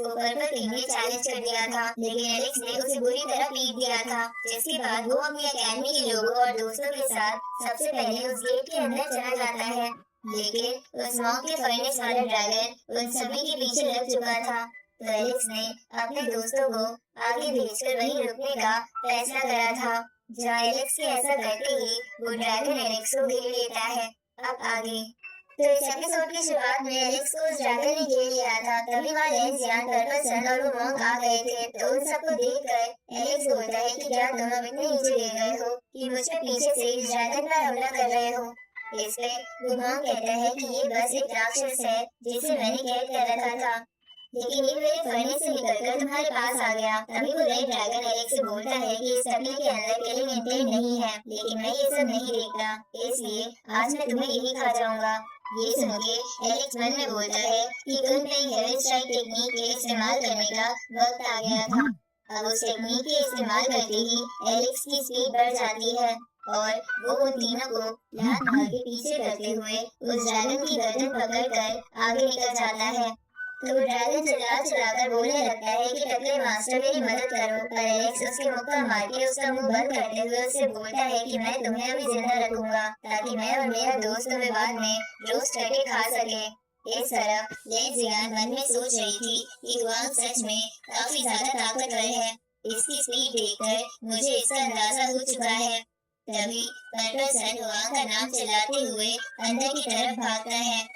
को purple king ने challenge कर दिया था, लेकिन एलेक्स ने उसे बुरी तरह पीट दिया था। जिसके बाद वो अपनी अकेडमी के लोगों और दोस्तों के साथ सबसे पहले उस गेट के अंदर चला जाता है। लेकिन उस मॉन्क के फर्नेस वाला ड्रैगन उन सभी के पीछे लग चुका था। तो एलेक्स ने अपने दोस्तों को आगे भेजकर वहीं रुकने का फैसला करा था, जहाँ एलेक्स के ऐसा करते ही वो ड्रैगन एलेक्स को घेर लेता है। अब आगे तो इस एपिसोड की शुरुआत में एलेक्स को उस ड्रैगन ने घेर लिया था। तभी वहाँ लेंस, यान, पर्पल सन और वो मॉन्क आ गए थे। तो उन सबको देखकर एलेक्स बोलता है कि क्या तुम अब इतने नीचे गिर गए हो कि मुझ पे पीछे से इस ड्रैगन पर हमला कर रहे हो। इस पे वो मॉन्क कहता है कि ये बस एक राक्षस है जिसे मैंने कैद कर रखा था, लेकिन ये मेरे फर्नेस से निकलकर तुम्हारे पास आ गया। तभी वो रेड ड्रैगन एलेक्स से बोलता है कि इस टकले के अंदर किलिंग इंटेंट नहीं है, लेकिन मैं ये सब नहीं देखता, इसलिए आज मैं तुम्हें यही खा जाऊंगा। ये सुन के एलेक्स मन में बोलता है कि कुल पे हेवन स्ट्राइक टेक्निक के इस्तेमाल करने का वक्त आ गया था। अब उस टेक्निक के इस्तेमाल करते ही एलेक्स की स्पीड बढ़ जाती है और वो उन तीनों को लात मार के पीछे करते हुए उस ड्रैगन की गर्दन पकड़कर आगे निकल जाता है। तो ड्रैगन चिल्लाकर बोलने लगता है कि टकले मास्टर मेरी मदद करो, पर एलेक्स उसके मुक्का मार के उसका मुंह बंद करते हुए उससे बोलता है कि मैं तुम्हें अभी जिंदा रखूंगा ताकि मैं और मेरा दोस्त तुम्हें बाद में रोस्ट करके खा सके। इस तरह लेंस यान मन में सोच रही थी कि हुआंग सच में काफी ज्यादा ताकतवर है। इसकी स्पीड देखकर मुझे इसका अंदाजा हो चुका है। तभी पर्पल सन हुआंग का नाम चिल्लाते हुए अंदर की तरफ भागता है।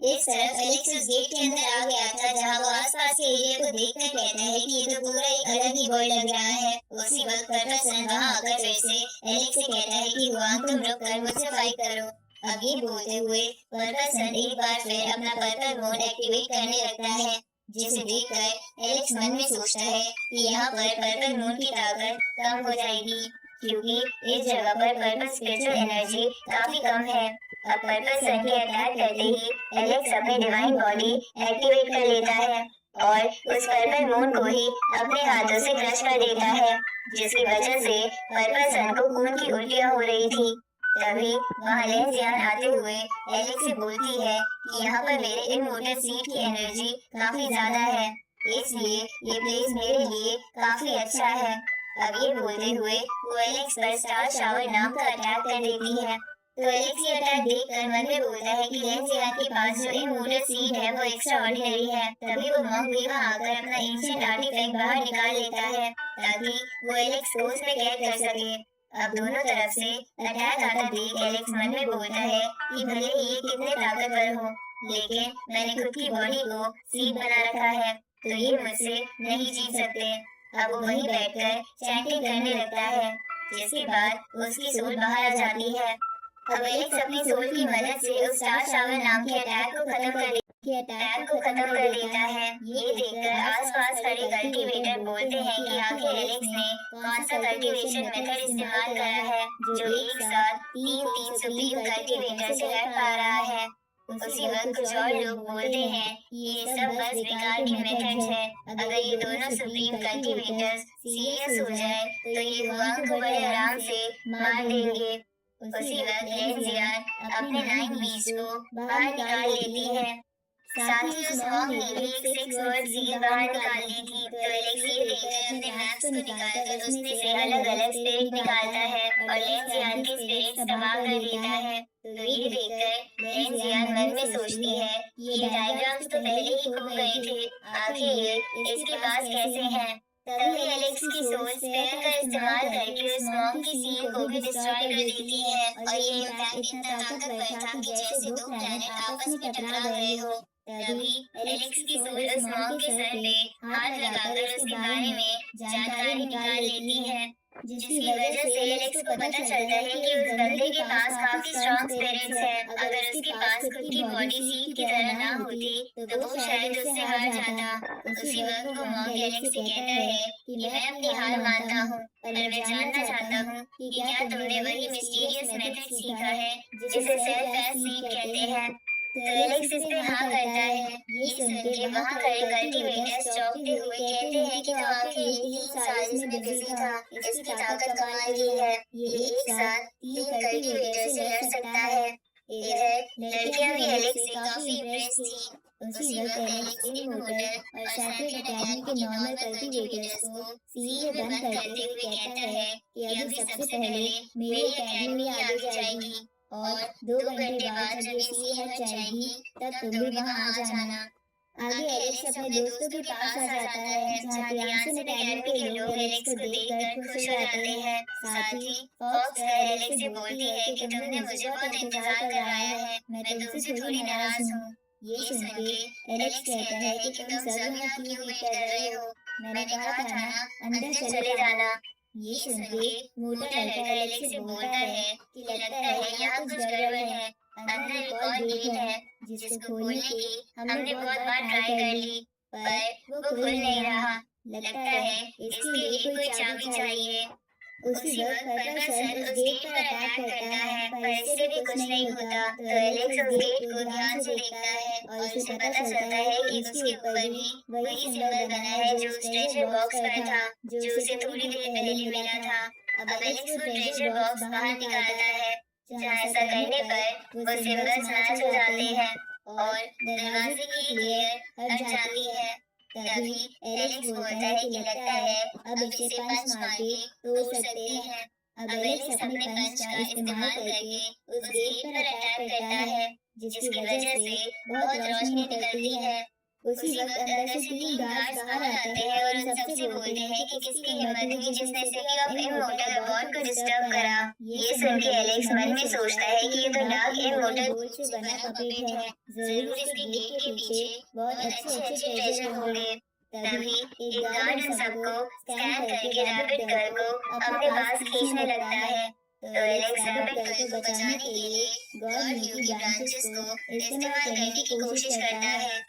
इस तरफ एलेक्स उस गेट के अंदर आ गया था, जहाँ वो आसपास के एरिया को देखकर कहता है कि ये तो पूरा एक अलग ही वर्ल्ड लग रहा है। उसी वक्त पर्पल सन वहाँ आकर फिर से एलेक्स से कहता है कि हुआंग तुम रुक कर मुझसे फाइट करो। अब ये बोलते हुए पर्पल सन एक बार फिर अपना पर्पल मोड एक्टिवेट करने लगता है, जिसे देखकर एलेक्स मन में सोचता है कि यहाँ पर पर्पल मोड की ताकत कम हो जाएगी, क्योंकि इस जगह पर पर्पल स्पिरिचुअल एनर्जी काफी कम है। अब पर्पल सन के अटैक करते ही एलेक्स अपनी डिवाइन बॉडी एक्टिवेट कर लेता है और उस पर्पल मून को ही अपने हाथों से क्रश कर देता है, जिसकी वजह से पर्पल सन को खून की उल्टियां हो रही थी। तभी वहाँ लेंस यान आते हुए एलेक्स से बोलती है कि यहाँ पर मेरे इमोर्टल सीड की एनर्जी काफी ज्यादा है, इसलिए ये प्लेस मेरे लिए काफी अच्छा है। अब ये बोलते हुए वो एलेक्स पर स्टार शावर नाम का अटैक कर देती है। तो एलेक्स ये अटैक देखकर मन में बोलता है कि लेंस यान के पास जो इमोर्टल सीड है वो एक्स्ट्रा ऑर्डिनरी है। तभी वो मॉन्क भी वहाँ आकर अपना एंशिएंट आर्टिफैक्ट बाहर निकाल लेता है ताकि वो एलेक्स को उसमें कैद कर सके। अब दोनों तरफ से अटैक आता देख एलेक्स मन में बोलता है कि भले ही ये कितने ताकतवर हो, लेकिन मैंने खुद की बॉडी को सीड बना रखा है, तो ये मुझसे नहीं जीत सकते। अब वो वहीं बैठकर चैंटिंग करने लगता है, जिसके बाद उसकी सोल बाहर आ जाती है। अब एलेक्स अपनी सोल की मदद से उस स्टार शावर नाम के अटैक को खत्म कर देता है। ये देखकर आसपास खड़े कल्टीवेटर बोलते हैं कि आखिर एलेक्स ने कौन सा कल्टीवेशन मेथड इस्तेमाल करा है जो एक साथ तीन सुप्रीम कल्टीवेटर से लड़ पा रहा है। उसी वक्त कुछ और लोग बोलते हैं ये सब बस बेकार की मेथड्स है। अगर ये दोनों सुप्रीम कल्टीवेटर्स सीरियस हो जाए तो ये हुआंग को बड़े आराम से मार देंगे। उसी वक्त लेंस यान अपने 9 बीज को बाहर निकाल लेती है। साथ ही उस मॉन्क ने भी एक 6 वर्ड सील बाहर निकाल ली थी। तो एलेक्स ये देखकर अपने मैप्स को निकालकर उसमें से अलग अलग स्पिरिट निकालता है और लेंस यान के स्पिरिट तबाह कर देता है। तो ये देखकर लेंस यान मन में सोचती है ये डायग्राम्स तो पहले ही खो गए थे, आखिर ये इसके पास कैसे हैं। तभी एलेक्स की सोल स्पेयर का इस्तेमाल करके उस मॉन्क की सील को भी डिस्ट्रॉय कर देती है और ये इम्पैक्ट इतना ताकतवर था कि जैसे दो प्लैनेट आपस में टकरा गए हो। तभी एलेक्स की सोल उस मॉन्क के सर पे हाथ लगाकर उसके बारे में जानकारी निकाल लेती है, जिसकी वजह से एलेक्स को पता चलता है कि उस बंदे के पास काफी स्ट्रॉन्ग स्पिरिट्स है। अगर उसके पास खुद की बॉडी सीड की तरह ना होती तो वो शायद उससे हार जाता। उसी वक्त वो मॉन्क एलेक्स से कहता है कि मैं अपनी हार मानता हूँ, पर मैं जानना चाहता हूँ कि क्या तुमने वही मिस्टीरियस मेथड सीखा है जिसे सेल्फ एज सीड कहते हैं। तो एलेक्स इस पे हाँ करता है। ये सुन के वहाँ खड़े कल्टीवेटर्स चौंकते हुए कहते हैं कि वो आखिर 3 साल इसमें बिजी था, इसकी ताकत कमाल की है, ये एक साथ 3 कल्टीवेटर से लड़ सकता है। इधर लड़कियां भी एलेक्स से काफी इम्प्रेस थी। उसी वक्त एलेक्स इन मोटर और सैक्रेड अकेडमी के नॉर्मल कल्टीवेटर्स को सीढ़ी में बंद करते हुए कहता है कि अभी सबसे पहले मेरी अकेडमी ही आगे जाएगी और 2 घंटे बाद जब ये सीढ़ी हट जाएगी तब तुम भी वहाँ आ जाना। आगे एलेक्स अपने दोस्तों के पास आ जाता है जहाँ टियानसन अकेडमी के लोग एलेक्स को देखकर खुश हो जाते हैं। साथ ही फॉक्स गर्ल एलेक्स से बोलती है कि तुमने मुझे बहुत इंतजार कराया है, मैं तुमसे थोड़ी नाराज हूँ। ये सुन के एलेक्स कहता है कि तुम सब यहाँ क्यों वेट कर रहे हो, मैंने कहा था ना अंदर चले जाना। ये सुन के मोटा लड़का एलेक्स से बोलता है कि लगता है यहाँ कुछ गड़बड़ है, अंदर एक और गेट है जिसको खोलने की हमने बहुत बार ट्राई कर ली पर वो खुल नहीं रहा, लगता है इसके लिए कोई चाबी चाहिए। उसी वक्त पर्पल सन उस गेट पर अटैक करता है पर इससे भी कुछ नहीं होता तो एलेक्स उस गेट को ध्यान से देखता है और उसे पता चलता है कि उसके ऊपर भी वही सिंबल बना है जो उस ट्रेजर बॉक्स पर था जो उसे थोड़ी देर पहले मिला था। अब एलेक्स वो ट्रेजर बॉक्स बाहर निकालता है जहाँ ऐसा करने पर वो सिंबल्स मैच हो जाते हैं और दरवाजे की लेयर हट जाती है। तभी एलेक्स बोलता है कि लगता है अब इसे पंच मार के तोड़ सकते हैं। अब एलेक्स अपने पंच का इस्तेमाल करके उस गेट पर अटैक करता है जिसकी वजह से बहुत रोशनी निकलती है। उसी वक्त अंदर से 3 गार्ड्स बाहर आते हैं और उन सबसे बोलते हैं कि किसकी हिम्मत हुई जिसने सिटी ऑफ इमोर्टल गॉड को डिस्टर्ब करा। ये सुन के एलेक्स मन में सोचता है कि ये तो डार्क इमोर्टल गोल्ड से बना पपेट है, जरूर इसके गेट के पीछे बहुत अच्छे ट्रेजर होंगे। तभी एक गार्ड उन सबको स्कैन करके रैबिट गर्ल को अपने पास खींचने लगता है तो एलेक्स रैबिट गर्ल को बचाने के लिए गॉड न्यू की ब्रांचेस को इस्तेमाल करने की कोशिश करता है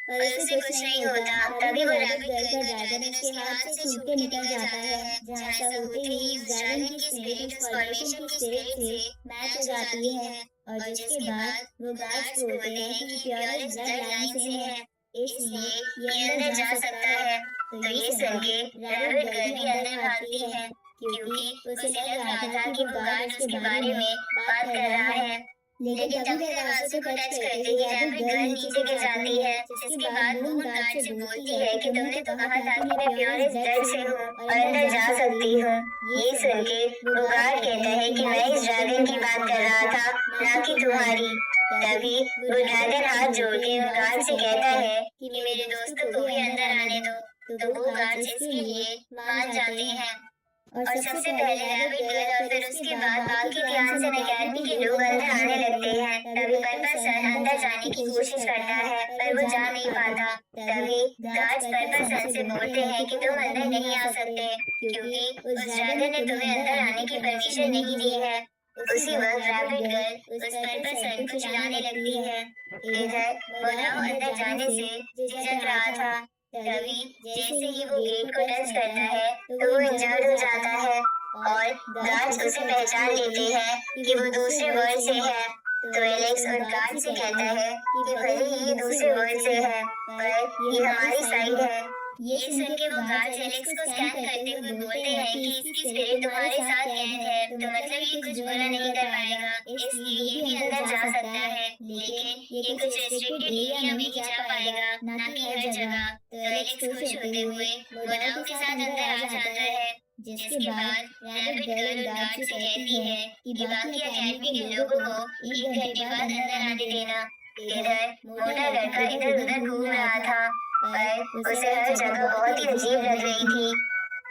पर उसे कुछ नहीं होता। तभी वो रैबिट गर्ल का ड्रैगन उसके हाथ से छूट के निकल जाता है जहाँ ऐसा होते ही इस ड्रैगन की स्पिरिट इस फॉर्मेशन की स्पिरिट से मैच हो जाती है और जिसके बाद वो गार्ड्स बोलते हैं कि प्योरेस्ट ब्लड लाइन से है इसलिए ये अंदर जा सकता है। तो ये सुन के रैबिट गर्ल भी अंदर भागती है क्योंकि उसे लग रहा था कि वो गार्ड उसके बारे में बात कर रहा है। लेकिन तभी दरवाजे को टच करते ही रैबिट गर्ल नीचे गिर जाती है जिसके बाद वो उन गार्ड से बोलती है कि तुमने तो कहा था कि मैं प्योरेस्ट ब्लड से हूँ और अंदर जा सकती हूँ। ये सुन के वो गार्ड कहता है कि मैं इस ड्रैगन की बात कर रहा था ना कि तुम्हारी। तभी वो ड्रैगन हाथ जोड़ के उन गार्ड से कहता है कि मेरे दोस्तों को भी अंदर आने दो तो वो गार्ड इसके लिए मान जाते हैं और सबसे पहले रैबिट गर्ल और फिर उसके बाद बाकी टियानसन अकेडमी के लोग अंदर आने लगते हैं। तभी पर्पल सन अंदर जाने की कोशिश करता है पर वो जा नहीं पाता। तभी गार्ड्स पर्पल सन से बोलते हैं कि तुम अंदर नहीं आ सकते क्योंकि उस ड्रैगन ने तुम्हें अंदर आने की परमिशन नहीं दी है। उसी वक्त रैबिट गर्ल उस पर्पल सन को चिल्लाने लगती है। इधर मोनाओ अंदर जाने से झिझक रहा था। तभी जैसे ही वो गेट को टच करता है तो वो इंजर्ड हो जाता है और गार्ड्स उसे पहचान लेते हैं कि वो दूसरे वर्ल्ड से है। तो एलेक्स उन गार्ड से कहता है कि भले ही ये दूसरे वर्ल्ड से है पर ये हमारी साइड है। ये सुन के वो गार्ड्स एलेक्स को स्कैन करते हुए बोलते हैं कि इसकी स्पिरिट तुम्हारे साथ कैद है तो मतलब ये कुछ बुरा नहीं कर पाएगा इसलिए ये भी अंदर जा सकता है लेकिन ये कुछ रिस्ट्रिक्टेड एरिया में ही जा पाएगा ना कि हर जगह। तो एलेक्स खुश होते हुए मोनाओ के साथ अंदर आ जाता है जिसके बाद रैबिट गर्ल गार्ड से कहती है कि बाकी अकेडमी के लोगों को 1 घंटे बाद अंदर आने देना। इधर मोटा लड़का इधर उधर घूम रहा था पर उसे हर जगह बहुत ही अजीब लग रही थी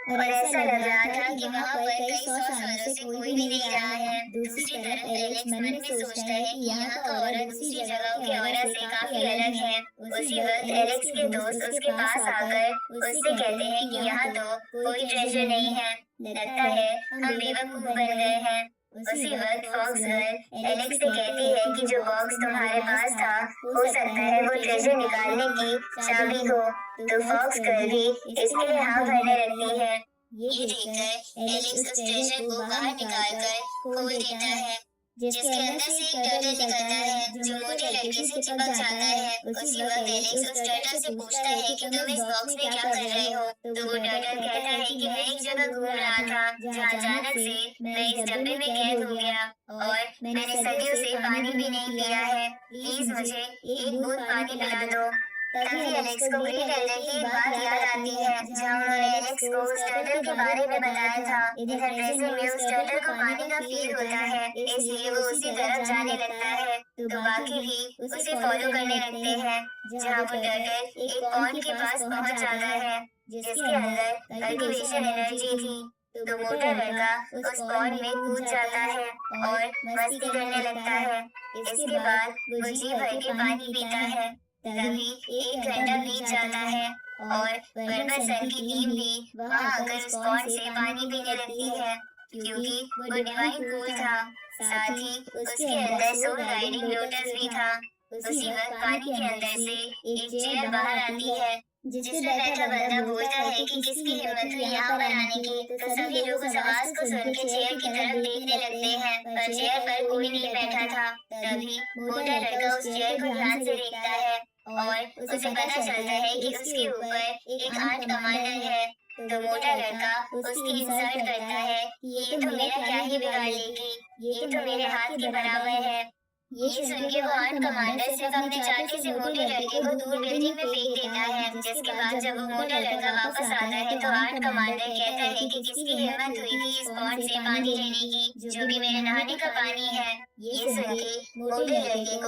और ऐसा लग रहा था कि वहाँ पर कई 100 सालों से कोई भी नहीं रहा है। दूसरी तरफ एलेक्स मन में सोचता है कि यहाँ का ऑरा दूसरी जगहों के ऑरा से काफी अलग है। उसी वक्त एलेक्स के दोस्त उसके पास आकर उससे कहते हैं कि यहाँ तो कोई ट्रेजर नहीं है, लगता है हम बेवकूफ बन गए हैं। उसी वक्त फॉक्स गर्ल एलेक्स से कहती है कि जो बॉक्स तुम्हारे पास था हो सकता है वो ट्रेजर निकालने की चाबी हो। तो फॉक्स गर्ल भी इसके लिए हाँ भरने लगती है। ये देखकर एलेक्स उस ट्रेजर को बाहर निकालकर खोल देता है जिसके अंदर से एक टर्टल निकलता है जो मोटे लड़के से चिपक जाता है। उसी वक्त एलेक्स उस टर्टल से पूछता है कि तुम इस बॉक्स में क्या कर रहे हो। तो वो टर्टल कहता है कि मैं एक जगह घूम रहा था जहाँ अचानक से मैं इस डब्बे में कैद हो गया और मैंने सदियों से पानी भी नहीं पिया है। प्लीज मुझे एक बूंद पानी पिला दो। तभी एलेक्स को ग्रेट एल्डर की एक बात याद आती है जहाँ उन्होंने एलेक्स को उस टर्टल के बारे में बताया था। इधर प्रेजेंट में उस टर्टल को पानी का फील होता है, इसलिए वो उसी तरफ जाने लगता है। तो बाकी भी उसे फॉलो करने लगते हैं जहाँ वो टर्टल एक पॉन्ड के पास पहुंच जाता है जिसके अंदर कल्टीवेशन एनर्जी थी। तो मोटा लड़का उस पॉन्ड में कूद जाता है और मस्ती करने लगता है। इसके बाद वो जी भर के पानी पीता है। तभी एक घंटा बीत जाता है और वर्बर सन की टीम भी वहां आकर उस पॉन्ड से पानी पीने लगती है क्योंकि वो डिवाइन पूल था। साथ ही उसके अंदर सोल गाइडिंग लोटस भी था। उसी वक्त पानी के अंदर से एक चेयर बाहर आती है जिसपे बैठा बंदा बोलता है कि किसकी हिम्मत हुई यहाँ पर आने की। तो सभी लोग उस आवाज को सुन के चेयर की तरफ देखने लगते हैं पर चेयर पर कोई नहीं बैठा था। तभी मोटा लड़का उस चेयर को ध्यान से देखता है और उसे पता चलता है कि उसके ऊपर एक आर्ट कमांडर है। तो मोटा लड़का उसकी इंसल्ट करता है कि ये तो मेरा क्या ही बिगाड़ लेगी, ये तो मेरे हाथ के बराबर है। ये सुन के वो आर्ट कमांडर सिर्फ अपने चाटे से मोटे लड़के को दूर बिल्डिंग में फेंक देता है। जिसके बाद जब वो मोटा लड़का वापस आता है तो आर्ट कमांडर कहता है कि किसकी हिम्मत हुई थी इस पॉन्ड से पानी लेने की जो कि मेरे नहाने का पानी है। ये सुन के मोटे लड़के को